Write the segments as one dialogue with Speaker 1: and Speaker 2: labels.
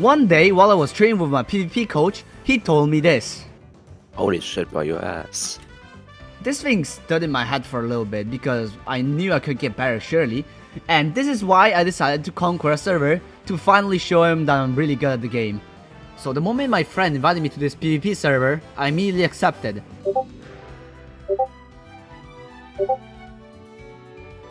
Speaker 1: One day, while I was training with my PvP coach, he told me this.
Speaker 2: Holy shit, bro, your ass.
Speaker 1: This thing stood in my head for a little bit because I knew I could get better surely, and this is why I decided to conquer a server to finally show him that I'm really good at the game. So the moment my friend invited me to this PvP server, I immediately accepted.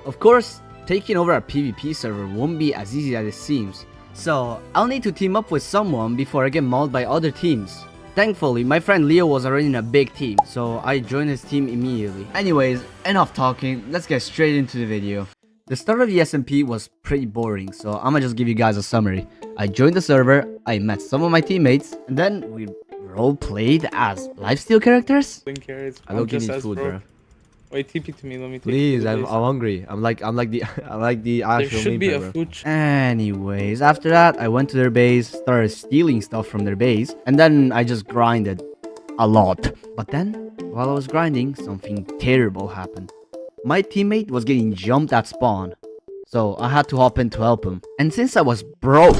Speaker 1: Of course, taking over a PvP server won't be as easy as it seems, so I'll need to team up with someone before I get mauled by other teams. Thankfully, my friend Leo was already in a big team, so I joined his team immediately. Anyways, enough talking, let's get straight into the video. The start of the SMP was pretty boring, so I'ma just give you guys a summary. I joined the server, I met some of my teammates, and then we role-played as lifesteal characters?
Speaker 3: I don't need food, bro. Wait, TP to me, let me take
Speaker 4: Please, I'm hungry. I'm like the
Speaker 3: There
Speaker 4: actual
Speaker 3: should be
Speaker 4: main
Speaker 3: a
Speaker 4: player,
Speaker 3: food
Speaker 1: Anyways, after that, I went to their base, started stealing stuff from their base, and then I just grinded a lot. But then, while I was grinding, something terrible happened. My teammate was getting jumped at spawn, so I had to hop in to help him. And since I was broke,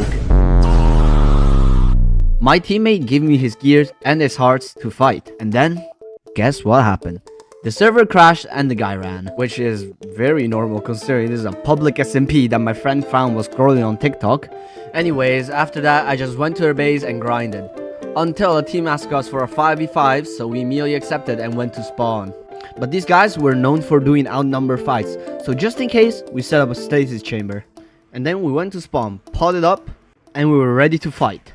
Speaker 1: my teammate gave me his gears and his hearts to fight. And then, guess what happened? The server crashed and the guy ran, which is very normal considering this is a public SMP that my friend found was scrolling on TikTok. Anyways, after that, I just went to her base and grinded. Until a team asked us for a 5v5, so we immediately accepted and went to spawn. But these guys were known for doing outnumbered fights, so just in case, we set up a stasis chamber. And then we went to spawn, potted up, and we were ready to fight.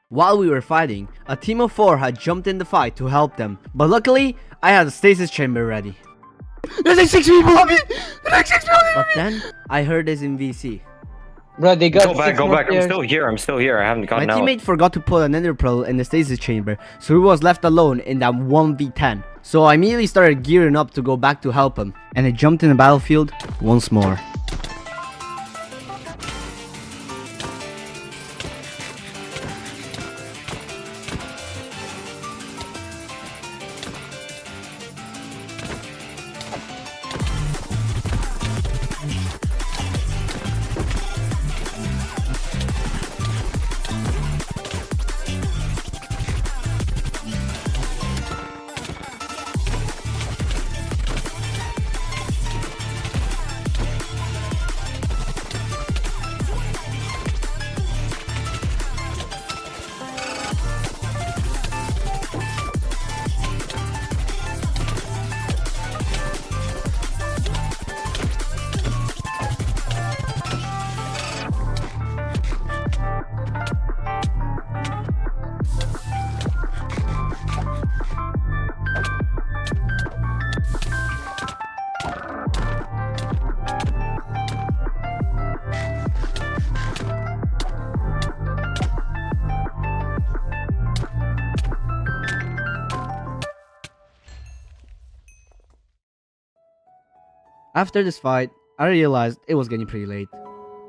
Speaker 1: While we were fighting, a team of 4 had jumped in the fight to help them, but luckily, I had a stasis chamber ready.
Speaker 4: There's like 6 people on me! There's like 6 people on me!
Speaker 1: But then, I heard this in VC.
Speaker 5: Bro, they got
Speaker 2: Go back. I'm still here. I haven't gotten
Speaker 1: My
Speaker 2: out.
Speaker 1: teammate forgot to put an ender pearl in the stasis chamber, so he was left alone in that 1v10. So I immediately started gearing up to go back to help him, and I jumped in the battlefield once more. After this fight, I realized it was getting pretty late.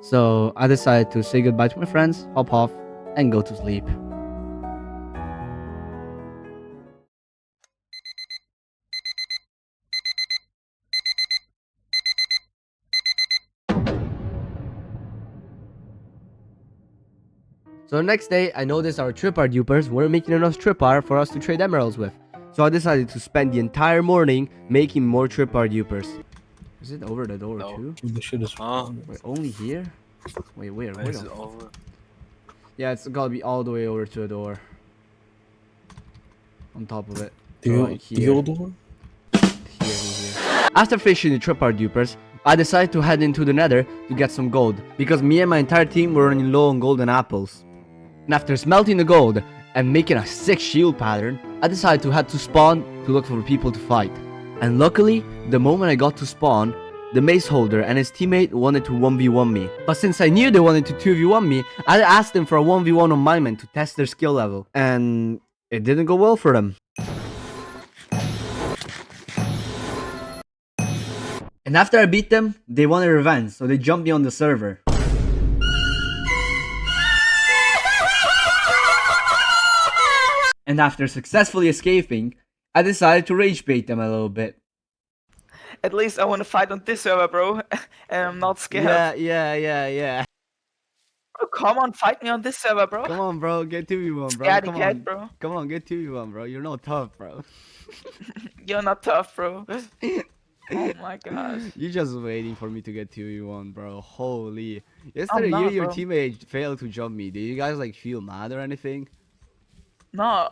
Speaker 1: So I decided to say goodbye to my friends, hop off, and go to sleep. So the next day, I noticed our tripwire dupers weren't making enough tripwire for us to trade emeralds with. So I decided to spend the entire morning making more tripwire dupers. Is it over the door too?
Speaker 3: The shit is
Speaker 1: Wait, only here? Wait, where?
Speaker 5: Where is it over?
Speaker 1: Yeah, it's gotta be all the way over to the door. On top of it.
Speaker 3: The
Speaker 1: Here.
Speaker 3: old door?
Speaker 1: Here. After finishing the tripart dupers, I decided to head into the nether to get some gold, because me and my entire team were running low on golden apples. And after smelting the gold and making a sick shield pattern, I decided to head to spawn to look for people to fight. And luckily, the moment I got to spawn, the mace holder and his teammate wanted to 1v1 me. But since I knew they wanted to 2v1 me, I asked them for a 1v1 on my man to test their skill level. And it didn't go well for them. And after I beat them, they wanted revenge, so they jumped me on the server. And after successfully escaping, I decided to rage bait them a little bit.
Speaker 6: At least I want to fight on this server, bro. And I'm not scared.
Speaker 1: Yeah.
Speaker 6: Bro, come on, fight me on this server, bro.
Speaker 1: Come on, bro, get 2v1, bro.
Speaker 6: Scaredy
Speaker 1: Come
Speaker 6: cat,
Speaker 1: on.
Speaker 6: bro.
Speaker 1: Come on, get 2v1, bro. You're not tough, bro.
Speaker 6: You're not tough, bro. Oh my gosh.
Speaker 1: You're just waiting for me to get 2v1, bro. Holy. Yesterday, you
Speaker 6: not,
Speaker 1: and your
Speaker 6: bro.
Speaker 1: teammate failed to jump me. Did you guys, like, feel mad or anything?
Speaker 6: No.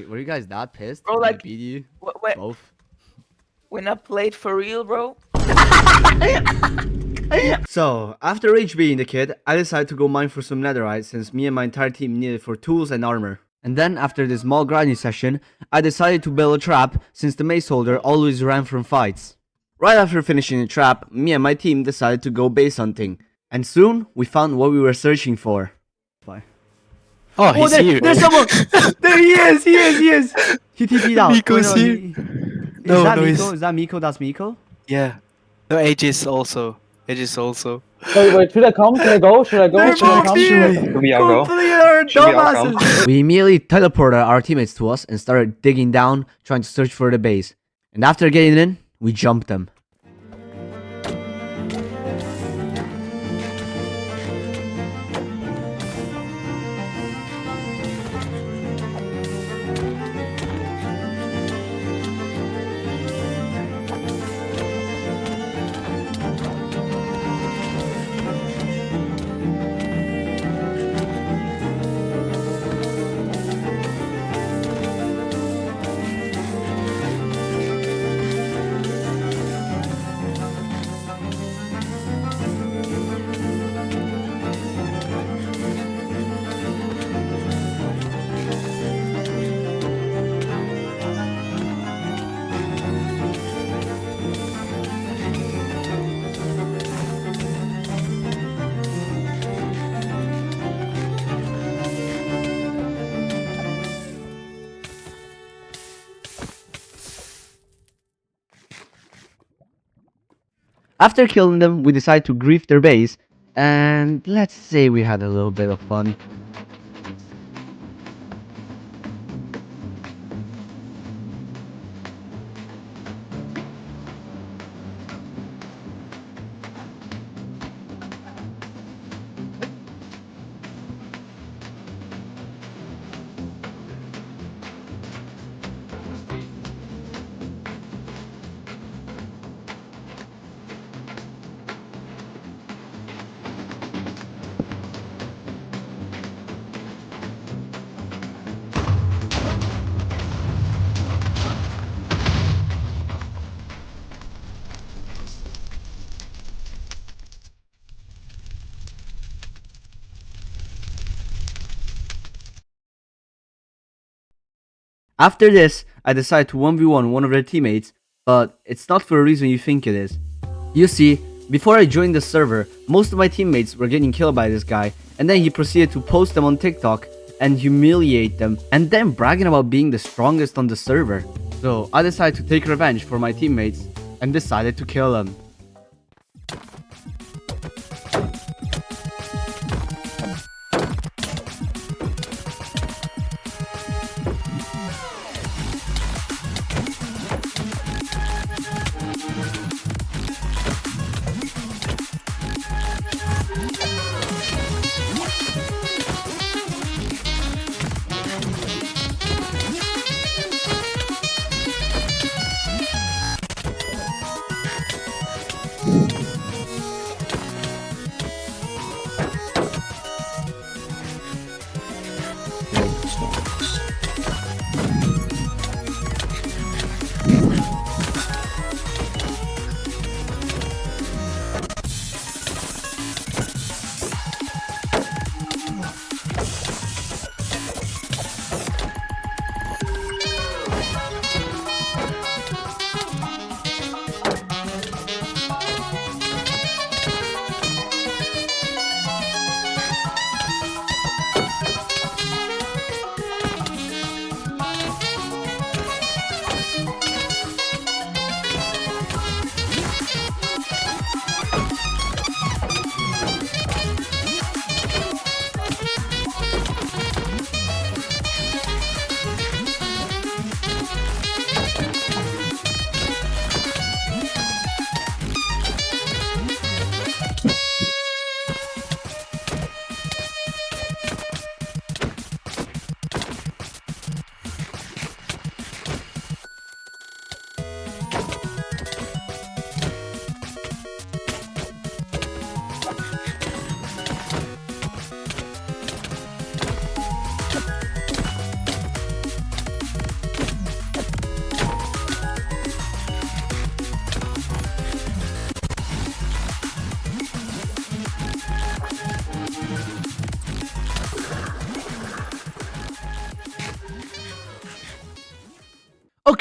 Speaker 1: Were you guys that pissed?
Speaker 6: Bro,
Speaker 1: when I
Speaker 6: like,
Speaker 1: beat you?
Speaker 6: Wait,
Speaker 1: Both?
Speaker 6: when I played for real, bro.
Speaker 1: So, after rage being the kid, I decided to go mine for some netherite since me and my entire team needed for tools and armor. And then, after this small grinding session, I decided to build a trap since the mace holder always ran from fights. Right after finishing the trap, me and my team decided to go base hunting. And soon, we found what we were searching for. Bye.
Speaker 5: Oh, he's here.
Speaker 1: There's someone! There he is! He TP'd out.
Speaker 5: Miko's here.
Speaker 1: Is that
Speaker 5: No,
Speaker 1: Miko?
Speaker 5: he's-
Speaker 1: Is that Miko? That's Miko?
Speaker 5: Yeah. No, Aegis also. Aegis also.
Speaker 7: Wait, should I come? Should I go? Should I go?
Speaker 1: They're
Speaker 7: Should I
Speaker 1: both
Speaker 7: come?
Speaker 1: here!
Speaker 2: Should we all go?
Speaker 1: Complete are
Speaker 2: Should we all come?
Speaker 1: dumbasses! We immediately teleported our teammates to us and started digging down, trying to search for the base. And after getting in, we jumped them. After killing them, we decided to grief their base, and let's say we had a little bit of fun. After this, I decided to 1v1 one of their teammates, but it's not for a reason you think it is. You see, before I joined the server, most of my teammates were getting killed by this guy, and then he proceeded to post them on TikTok and humiliate them, and then bragging about being the strongest on the server. So I decided to take revenge for my teammates and decided to kill them.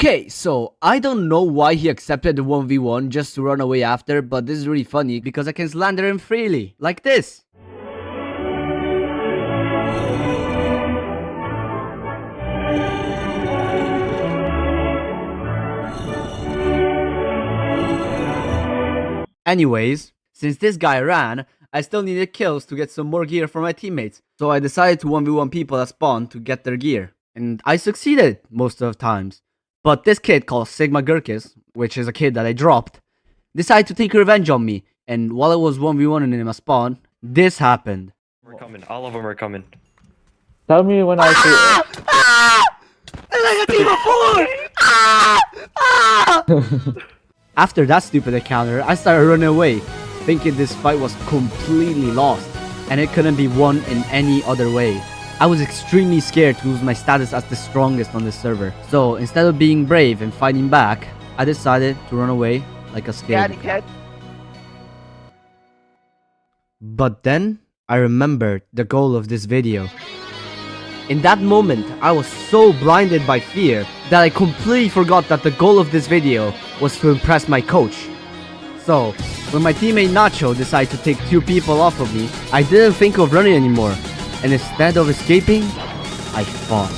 Speaker 1: Okay, so I don't know why he accepted the 1v1 just to run away after, but this is really funny because I can slander him freely, like this. Anyways, since this guy ran, I still needed kills to get some more gear for my teammates, so I decided to 1v1 people at spawn to get their gear. And I succeeded most of the times. But this kid called Sigma Gurkis, which is a kid that I dropped, decided to take revenge on me, and while I was 1v1ing him at spawn, this happened.
Speaker 2: We're coming. All of them are coming.
Speaker 7: Tell me when I see.
Speaker 1: Like a team of 4! After that stupid encounter, I started running away, thinking this fight was completely lost, and it couldn't be won in any other way. I was extremely scared to lose my status as the strongest on this server, so instead of being brave and fighting back, I decided to run away like a scared cat. But then, I remembered the goal of this video. In that moment, I was so blinded by fear that I completely forgot that the goal of this video was to impress my coach. So, when my teammate Nacho decided to take 2 people off of me, I didn't think of running anymore, and instead of escaping, I fought.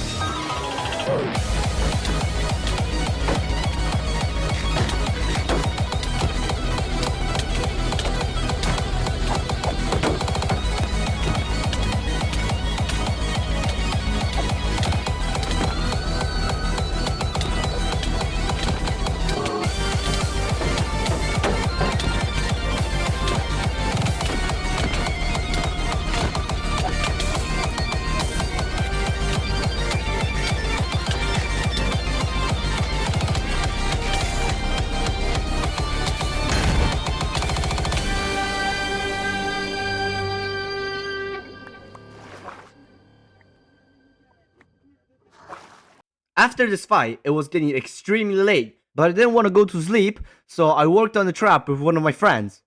Speaker 1: After this fight, it was getting extremely late, but I didn't want to go to sleep, so I worked on the trap with one of my friends.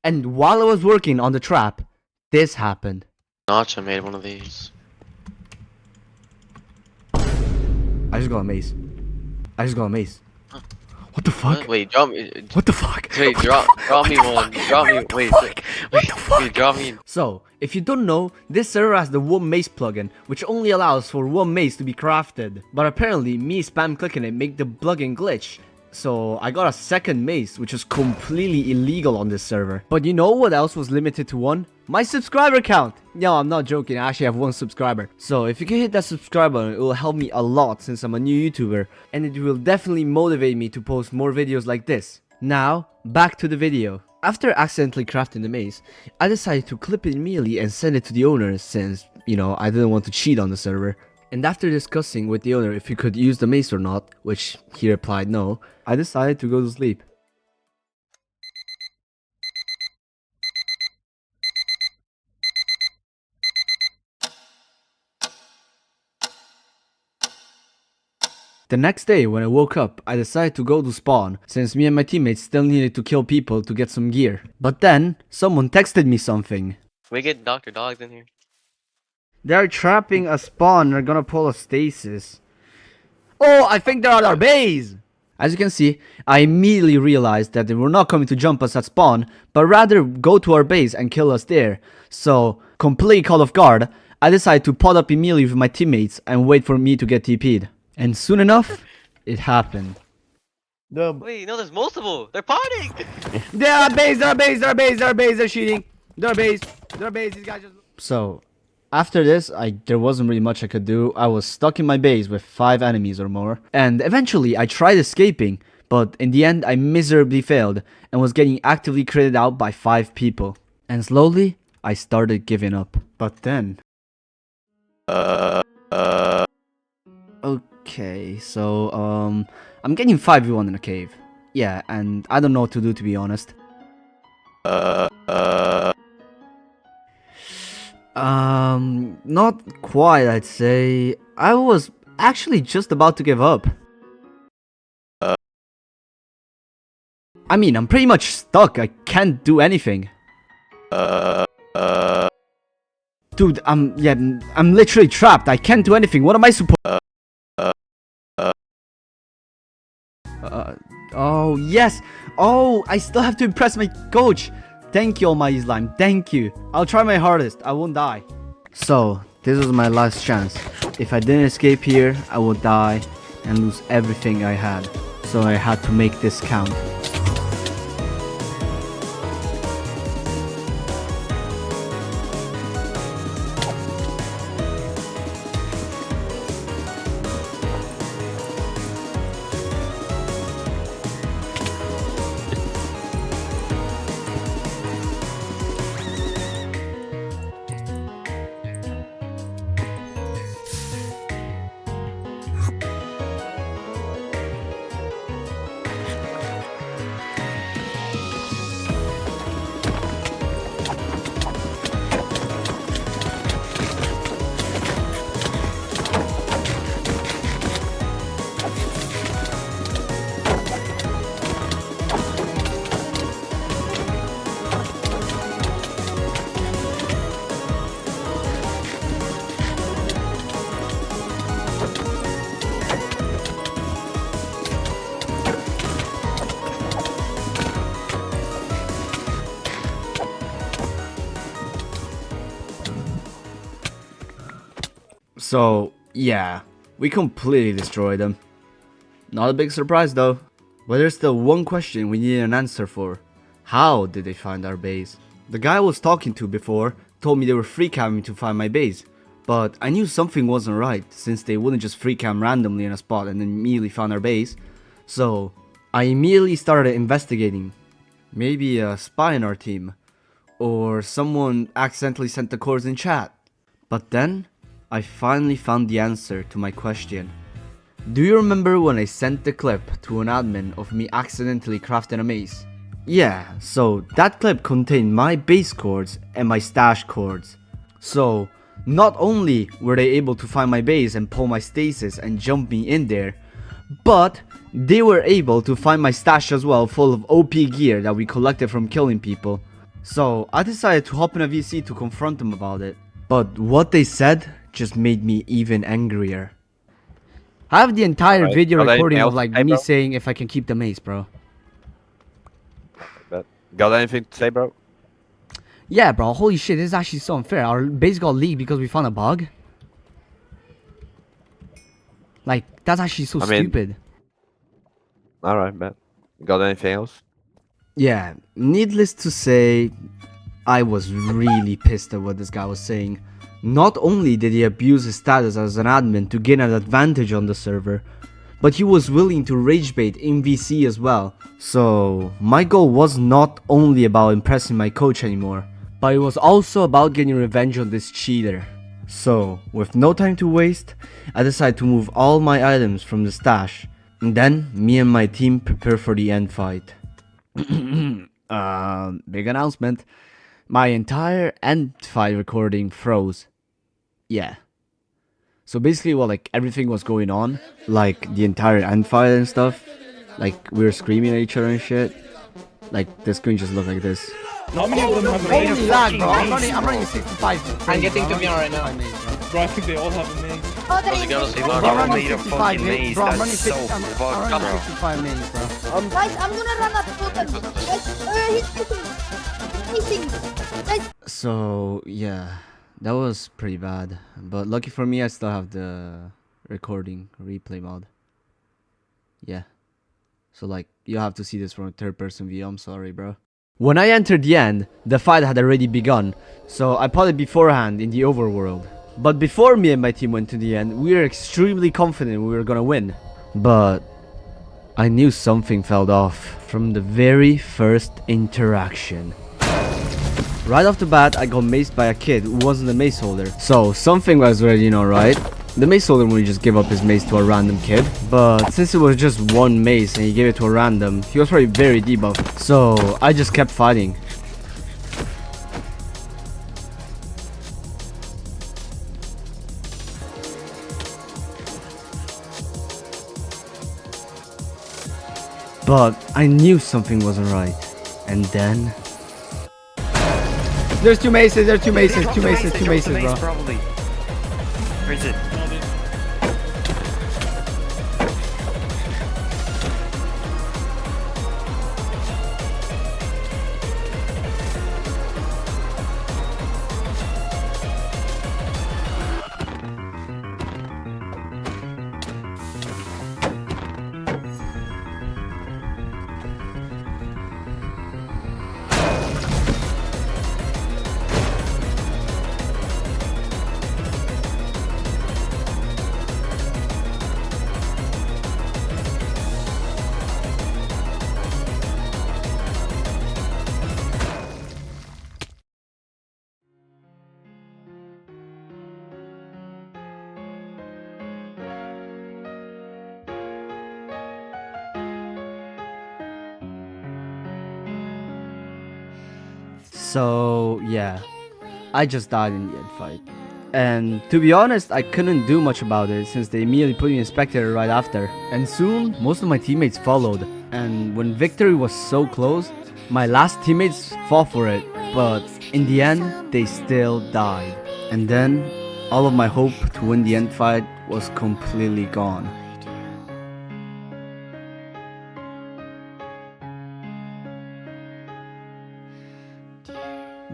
Speaker 1: And while I was working on the trap, this happened.
Speaker 8: Notch, I made one of these.
Speaker 1: I just got a mace. What the fuck?
Speaker 8: Wait, drop me.
Speaker 1: What the fuck?
Speaker 8: Wait, drop me one. Drop me. Wait, drop me.
Speaker 1: So, if you don't know, this server has the one mace plugin, which only allows for one mace to be crafted. But apparently, me spam clicking it make the plugin glitch. So, I got a second mace, which is completely illegal on this server. But you know what else was limited to 1? My subscriber count! No, I'm not joking, I actually have 1 subscriber. So, if you can hit that subscribe button, it will help me a lot since I'm a new YouTuber. And it will definitely motivate me to post more videos like this. Now, back to the video. After accidentally crafting the mace, I decided to clip it immediately and send it to the owner since, you know, I didn't want to cheat on the server. And after discussing with the owner if he could use the mace or not, which he replied no, I decided to go to sleep. The next day when I woke up, I decided to go to spawn, since me and my teammates still needed to kill people to get some gear. But then, someone texted me something.
Speaker 8: We get Dr. Dogs in here.
Speaker 1: They're trapping a spawn, they're gonna pull a stasis. Oh, I think they're at our base! As you can see, I immediately realized that they were not coming to jump us at spawn, but rather go to our base and kill us there. So, completely caught off guard, I decided to pod up immediately with my teammates and wait for me to get TP'd. And soon enough, it happened.
Speaker 8: Wait, no, there's multiple. They're partying.
Speaker 1: They're at base, they're cheating. They're base, these guys just... So, after this, there wasn't really much I could do. I was stuck in my base with 5 enemies or more. And eventually, I tried escaping, but in the end, I miserably failed and was getting actively critted out by 5 people. And slowly, I started giving up. But then... Okay, so, I'm getting 5v1 in a cave. Yeah, and I don't know what to do, to be honest. Not quite, I'd say. I was actually just about to give up. I mean, I'm pretty much stuck. I can't do anything. Dude, I'm literally trapped. I can't do anything. What am I supposed Yes. Oh, I still have to impress my coach. Thank you, Almighty Slime. Thank you. I'll try my hardest. I won't die. So, this was my last chance. If I didn't escape here, I would die and lose everything I had. So I had to make this count. So, yeah, we completely destroyed them. Not a big surprise though. But there's still one question we need an answer for. How did they find our base? The guy I was talking to before told me they were free camming to find my base. But I knew something wasn't right, since they wouldn't just free cam randomly in a spot and then immediately found our base. So, I immediately started investigating. Maybe a spy in our team. Or someone accidentally sent the codes in chat. But then, I finally found the answer to my question. Do you remember when I sent the clip to an admin of me accidentally crafting a maze? Yeah, so that clip contained my base codes and my stash codes. So, not only were they able to find my base and pull my stasis and jump me in there, but they were able to find my stash as well, full of OP gear that we collected from killing people. So, I decided to hop in a VC to confront them about it. But what they said just made me even angrier. I have the entire video recording of like me saying if I can keep the maze, bro.
Speaker 9: Got anything to say, bro?
Speaker 1: Yeah, bro. Holy shit, this is actually so unfair. Our base got leaked because we found a bug. Like, that's actually so stupid.
Speaker 9: Alright, man. Got anything else?
Speaker 1: Yeah, needless to say, I was really pissed at what this guy was saying. Not only did he abuse his status as an admin to gain an advantage on the server, but he was willing to rage bait in VC as well. So, my goal was not only about impressing my coach anymore, but it was also about getting revenge on this cheater. So, with no time to waste, I decided to move all my items from the stash, and then me and my team prepare for the end fight. Big announcement. My entire end fight recording froze. Yeah. So basically, well, like, everything was going on, like, the entire end fight and stuff, like, we were screaming at each other and shit, like, the screen just looked like this.
Speaker 3: How many of them have
Speaker 1: Holy
Speaker 3: a maze?
Speaker 1: lag, bro, I'm running 65.
Speaker 6: I'm getting to me right now.
Speaker 3: Bro, I think they all have a maze.
Speaker 2: Oh, they got us.
Speaker 1: Bro, I'm running
Speaker 2: made a
Speaker 1: 65
Speaker 2: fucking
Speaker 1: maze,
Speaker 2: maze.
Speaker 1: bro, I'm running
Speaker 2: That's so
Speaker 1: 60, I'm
Speaker 2: fucked
Speaker 1: running
Speaker 2: up.
Speaker 1: 65 maze, bro.
Speaker 10: Guys, I'm gonna run up totem. Guys, he's missing. Guys.
Speaker 1: So, yeah, that was pretty bad, but lucky for me, I still have the recording replay mod. Yeah. So, like, you have to see this from a third-person view, I'm sorry, bro. When I entered the end, the fight had already begun, so I potted beforehand in the overworld. But before me and my team went to the end, we were extremely confident we were gonna win. But I knew something felt off from the very first interaction. Right off the bat, I got maced by a kid who wasn't a mace holder. So something was already not right. The mace holder wouldn't just give up his mace to a random kid. But since it was just one mace and he gave it to a random, he was probably very debuffed. So I just kept fighting. But I knew something wasn't right. And then... There's two maces, two maces, bro.
Speaker 2: Probably. Where is it?
Speaker 1: So yeah, I just died in the end fight. And to be honest, I couldn't do much about it since they immediately put me in spectator right after. And soon, most of my teammates followed. And when victory was so close, my last teammates fought for it. But in the end, they still died. And then, all of my hope to win the end fight was completely gone.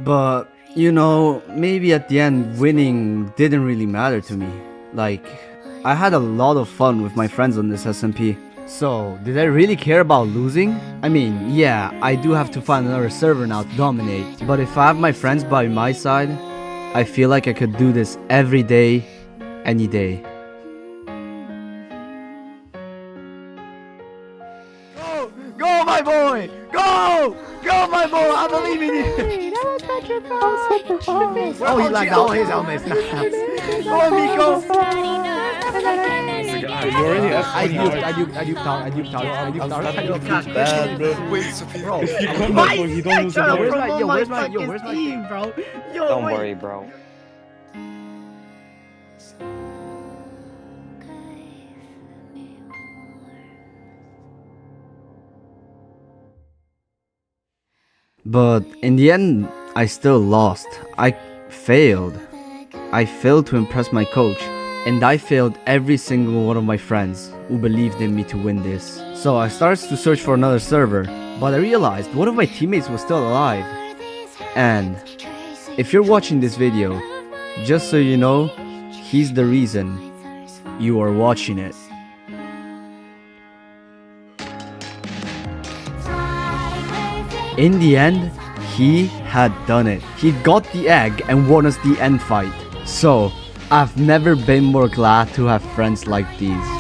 Speaker 1: But, you know, maybe at the end, winning didn't really matter to me. Like, I had a lot of fun with my friends on this SMP. So, did I really care about losing? I mean, yeah, I do have to find another server now to dominate. But if I have my friends by my side, I feel like I could do this every day, any day. Go! Go, my boy! Go! Go, my boy! I believe in you! Oh, he lagged out his helmet. Go on, Miko!
Speaker 3: You already asked
Speaker 1: I
Speaker 3: me. duped bad, bro.
Speaker 5: Wait, Sophia.
Speaker 1: Bro,
Speaker 3: If you come back, bro, you don't lose the game.
Speaker 1: where's my team, bro?
Speaker 8: Don't worry, bro.
Speaker 1: But in the end, I still lost. I failed. I failed to impress my coach. And I failed every single one of my friends who believed in me to win this. So I started to search for another server. But I realized one of my teammates was still alive. And if you're watching this video, just so you know, he's the reason you are watching it. In the end, he had done it. He got the egg and won us the end fight. So, I've never been more glad to have friends like these.